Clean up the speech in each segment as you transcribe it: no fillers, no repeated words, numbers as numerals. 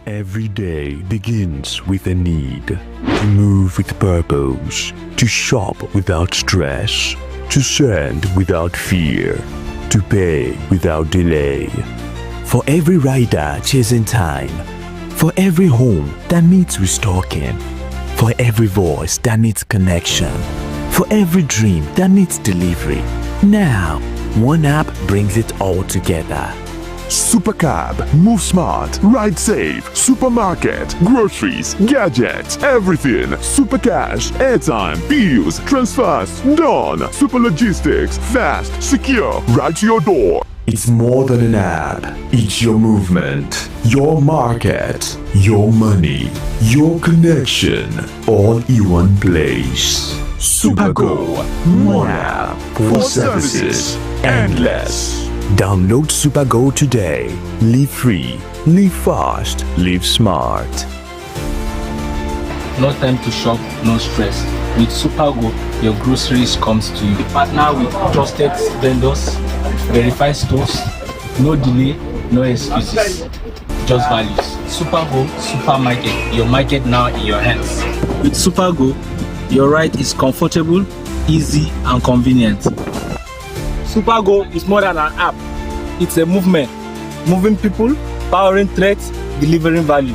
Every day begins with a need to move with purpose, to shop without stress, to send without fear, to pay without delay. For every rider chasing time, for every home that needs restocking, for every voice that needs connection, for every dream that needs delivery. Now, one app brings it all together. Supercab, move smart, ride safe, supermarket, groceries, gadgets, everything. Supercash, airtime, bills, transfers, done. Super logistics, fast, secure, right to your door. It's more than an app. It's your movement, your market, your money, your connection, all in one place. Supergo, one app for services endless. Download Supergo today. Live free, live fast, live smart. No time to shop, no stress. With Supergo, your groceries comes to you. Partner with trusted vendors, verified stores, no delay, no excuses, just values. Supergo Supermarket, your market now in your hands. With Supergo, your ride is comfortable, easy and convenient. Supergo is more than an app. It's a movement. Moving people, powering threats, delivering value.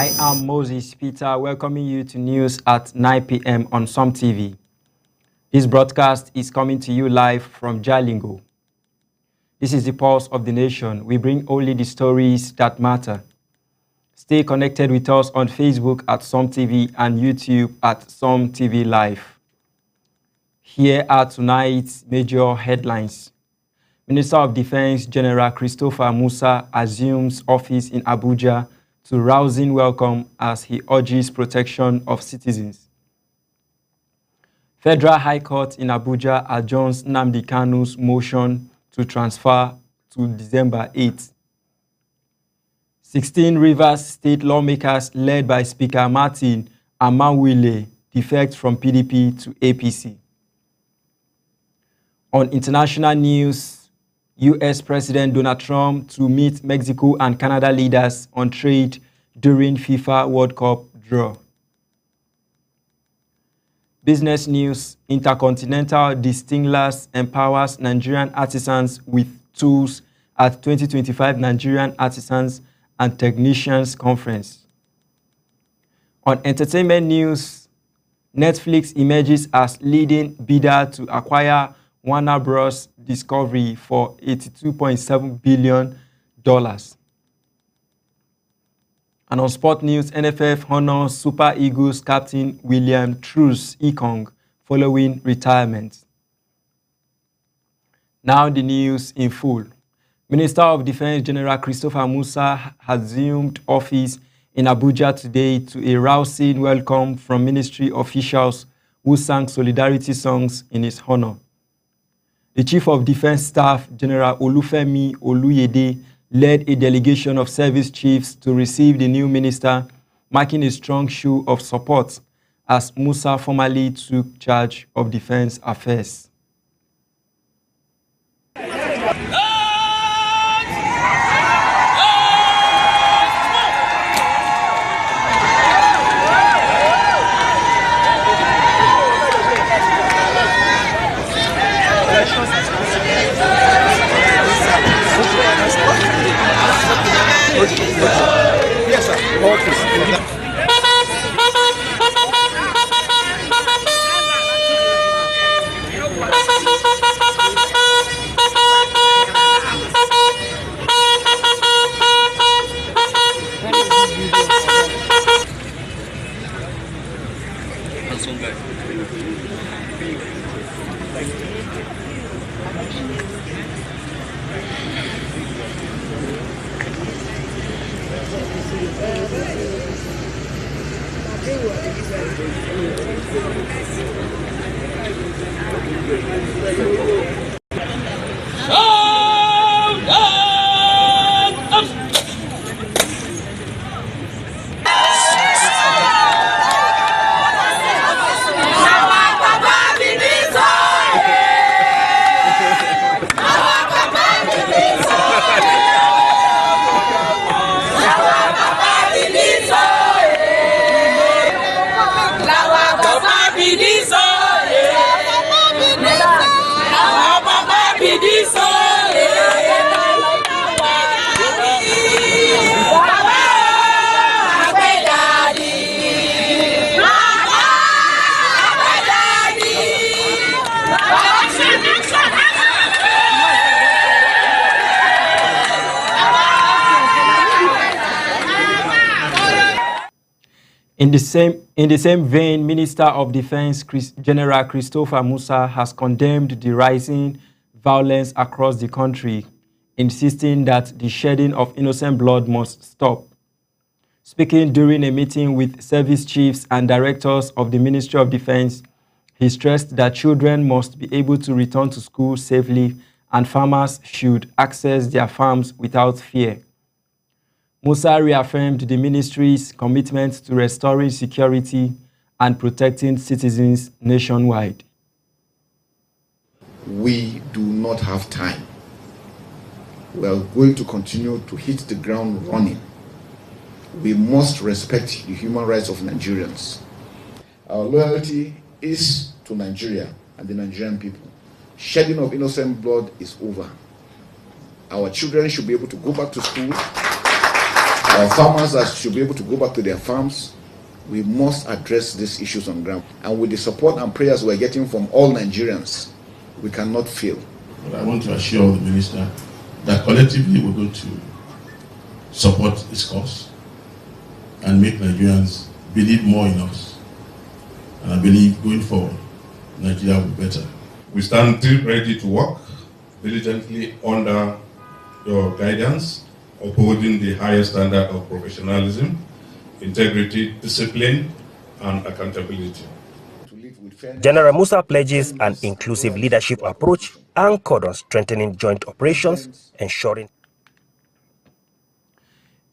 I am Moses Peter, welcoming you to news at 9 p.m. on Som TV. This broadcast is coming to you live from Jalingo. This is the pulse of the nation. We bring only the stories that matter. Stay connected with us on Facebook at Som TV and YouTube at Som TV Live. Here are tonight's major headlines. Minister of Defense General Christopher Musa assumes office in Abuja to rousing welcome as he urges protection of citizens. Federal High Court in Abuja adjourns Nnamdi Kanu's motion to transfer to December 8. 16 Rivers State lawmakers led by Speaker Martin Amaewhule defect from PDP to APC. On international news, U.S. President Donald Trump to meet Mexico and Canada leaders on trade during FIFA World Cup draw. Business news, Intercontinental Distillers empowers Nigerian artisans with tools at 2025 Nigerian Artisans and Technicians Conference. On entertainment news, Netflix emerges as leading bidder to acquire Warner Bros. Discovery for $82.7 billion. And on sport news, NFF honors Super Eagles captain William Truss Ekong following retirement. Now the news in full. Minister of Defense General Christopher Musa has assumed office in Abuja today to a rousing welcome from ministry officials who sang solidarity songs in his honor. The Chief of Defense Staff, General Olufemi Oluyede, led a delegation of service chiefs to receive the new minister, marking a strong show of support as Musa formally took charge of defense affairs. Yes, sir. In the same vein, Minister of Defense General Christopher Musa has condemned the rising violence across the country, insisting that the shedding of innocent blood must stop. Speaking during a meeting with service chiefs and directors of the Ministry of Defense, he stressed that children must be able to return to school safely and farmers should access their farms without fear. Musa reaffirmed the ministry's commitment to restoring security and protecting citizens nationwide. We do not have time. We are going to continue to hit the ground running. We must respect the human rights of Nigerians. Our loyalty is to Nigeria and the Nigerian people. Shedding of innocent blood is over. Our children should be able to go back to school. Our farmers should be able to go back to their farms. We must address these issues on ground. And with the support and prayers we're getting from all Nigerians, we cannot fail. But I want to assure the minister that collectively we're going to support this cause and make Nigerians believe more in us. And I believe going forward, Nigeria will be better. We stand ready to work diligently under your guidance, upholding the highest standard of professionalism, integrity, discipline, and accountability. General Musa pledges an inclusive leadership approach anchored on strengthening joint operations, ensuring.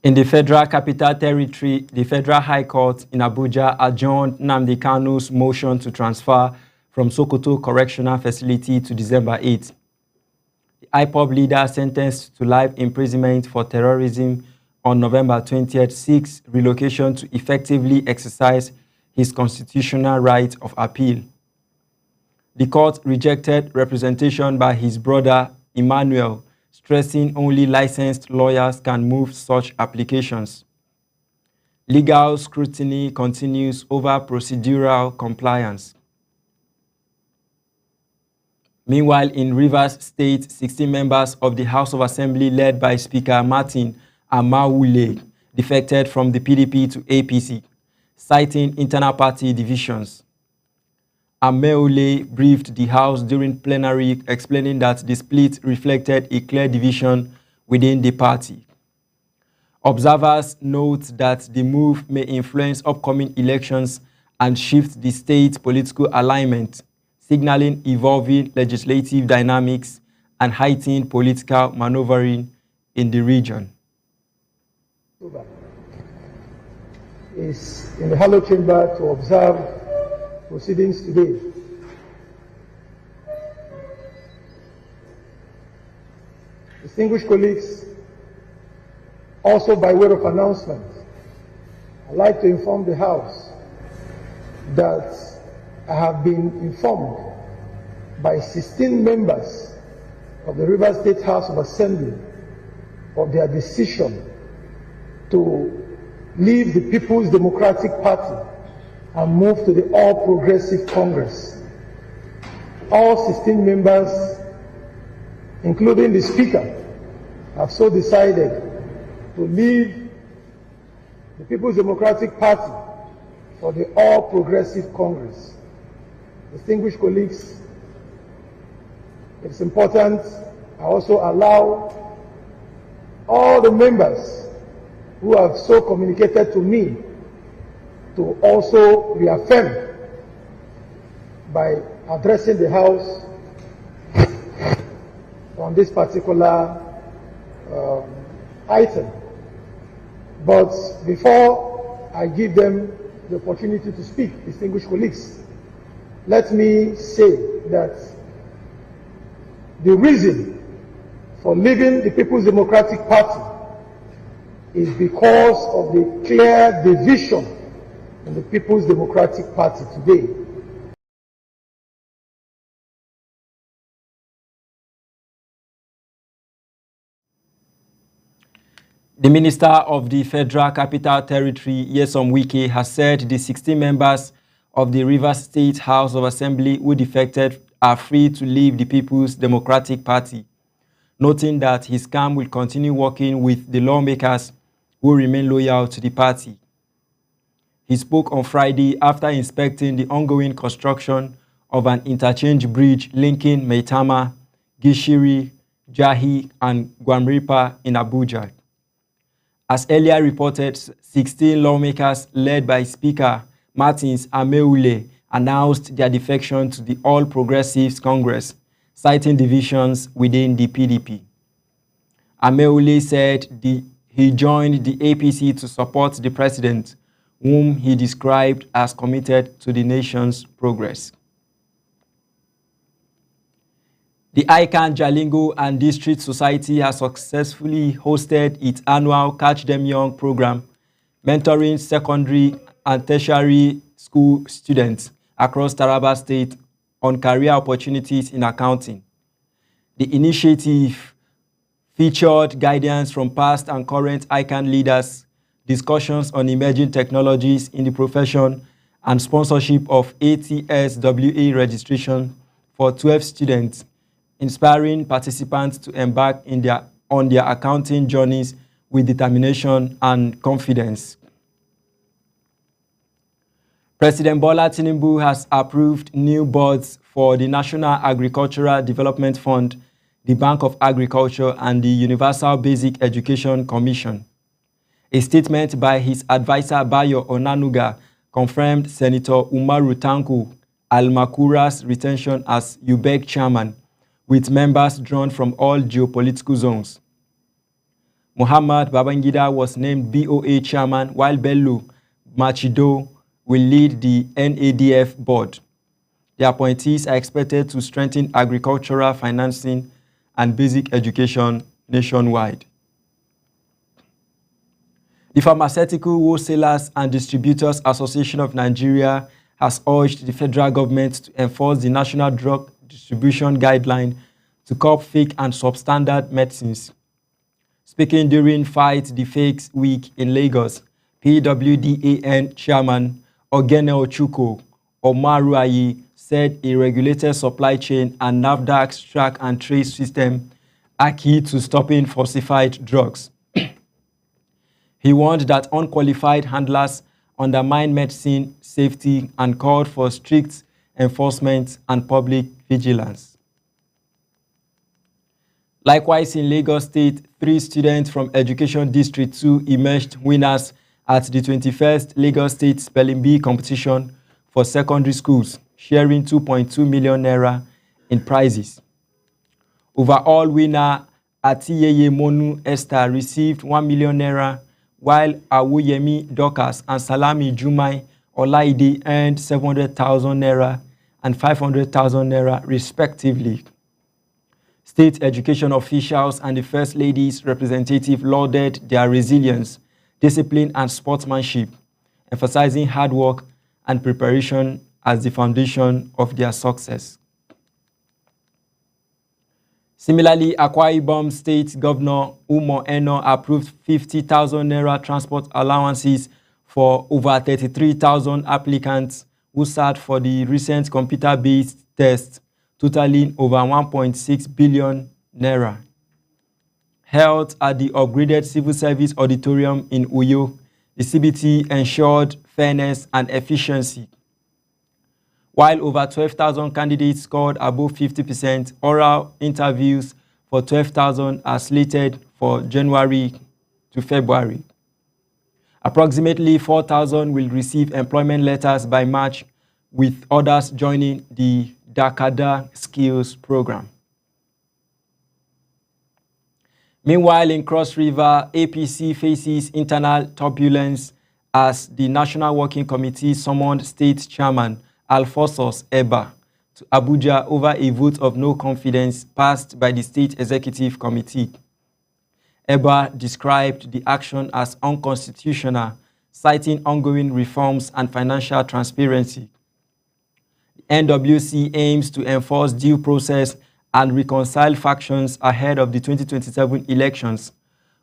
In the Federal Capital Territory, the Federal High Court in Abuja adjourned Nnamdi Kanu's motion to transfer from Sokoto Correctional Facility to December 8. The IPOB leader sentenced to life imprisonment for terrorism on November 20th seeks relocation to effectively exercise his constitutional right of appeal. The court rejected representation by his brother Emmanuel, stressing only licensed lawyers can move such applications. Legal scrutiny continues over procedural compliance. Meanwhile, in Rivers State, 16 members of the House of Assembly led by Speaker Martin Amaewhule defected from the PDP to APC, citing internal party divisions. Amaewhule briefed the House during plenary, explaining that the split reflected a clear division within the party. Observers note that the move may influence upcoming elections and shift the state's political alignment, signaling evolving legislative dynamics and heightened political maneuvering in the region. Is in the Hallowed Chamber to observe proceedings today. Distinguished colleagues, also by way of announcement, I'd like to inform the House that I have been informed by 16 members of the Rivers State House of Assembly of their decision to leave the People's Democratic Party and move to the All Progressive Congress. All 16 members, including the Speaker, have so decided to leave the People's Democratic Party for the All Progressive Congress. Distinguished colleagues, it's important I also allow all the members who have so communicated to me to also reaffirm by addressing the House on this particular item. But before I give them the opportunity to speak, distinguished colleagues, let me say that the reason for leaving the People's Democratic Party is because of the clear division in the People's Democratic Party today. The Minister of the Federal Capital Territory, Nyesom Wike, has said the 16 members of the Rivers State House of Assembly who defected are free to leave the People's Democratic Party, noting that his camp will continue working with the lawmakers who remain loyal to the party. He spoke on Friday after inspecting the ongoing construction of an interchange bridge linking Maitama, Gishiri, Jahi, and Gwamripa in Abuja. As earlier reported, 16 lawmakers led by Speaker Martins Ameule announced their defection to the All Progressives Congress, citing divisions within the PDP. Ameule said he joined the APC to support the president, whom he described as committed to the nation's progress. The ICANN Jalingo and District Society has successfully hosted its annual Catch Them Young program, mentoring secondary and tertiary school students across Taraba State on career opportunities in accounting. The initiative featured guidance from past and current ICANN leaders, discussions on emerging technologies in the profession, and sponsorship of ATSWA registration for 12 students, inspiring participants to embark on their accounting journeys with determination and confidence. President Bola Tinubu has approved new boards for the National Agricultural Development Fund, the Bank of Agriculture, and the Universal Basic Education Commission. A statement by his advisor Bayo Onanuga confirmed Senator Umaru Tanko Almakura's retention as UBEC chairman, with members drawn from all geopolitical zones. Muhammad Babangida was named BOA chairman, while Bello Machido will lead the NADF board. The appointees are expected to strengthen agricultural financing and basic education nationwide. The Pharmaceutical Wholesalers and Distributors Association of Nigeria has urged the federal government to enforce the National Drug Distribution Guideline to curb fake and substandard medicines. Speaking during Fight the Fakes Week in Lagos, PWDAN Chairman Ogene Ochuko Omaruayi said a regulated supply chain and NAFDAC's track and trace system are key to stopping falsified drugs. He warned that unqualified handlers undermine medicine safety and called for strict enforcement and public vigilance. Likewise, in Lagos State, 3 students from Education District 2 emerged winners at the 21st Lagos State Spelling Bee competition for secondary schools, sharing 2.2 million naira in prizes. Overall winner Atiyeye Monu Esther received 1 million naira, while Awuyemi Dorcas and Salami Jumai Olaide earned 700,000 naira and 500,000 naira respectively. State education officials and the First Lady's representative lauded their resilience, discipline, and sportsmanship, emphasizing hard work and preparation as the foundation of their success. Similarly, Akwa Ibom State Governor Umo Eno approved 50,000 naira transport allowances for over 33,000 applicants who sat for the recent computer-based test, totaling over 1.6 billion naira. Held at the upgraded Civil Service Auditorium in Uyo, the CBT ensured fairness and efficiency. While over 12,000 candidates scored above 50%, oral interviews for 12,000 are slated for January to February. Approximately 4,000 will receive employment letters by March, with others joining the Dakada Skills Program. Meanwhile, in Cross River, APC faces internal turbulence as the National Working Committee summoned State Chairman Alphonsus Eba to Abuja over a vote of no confidence passed by the State Executive Committee. Eba described the action as unconstitutional, citing ongoing reforms and financial transparency. The NWC aims to enforce due process and reconcile factions ahead of the 2027 elections,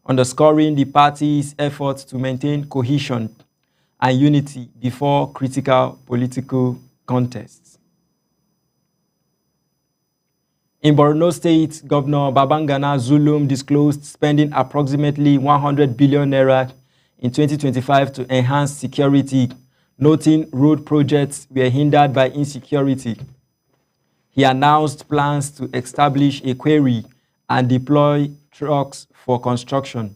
underscoring the party's efforts to maintain cohesion and unity before critical political contests. In Borno State, Governor Babangana Zulum disclosed spending approximately 100 billion naira in 2025 to enhance security, noting road projects were hindered by insecurity. He announced plans to establish a quarry and deploy trucks for construction.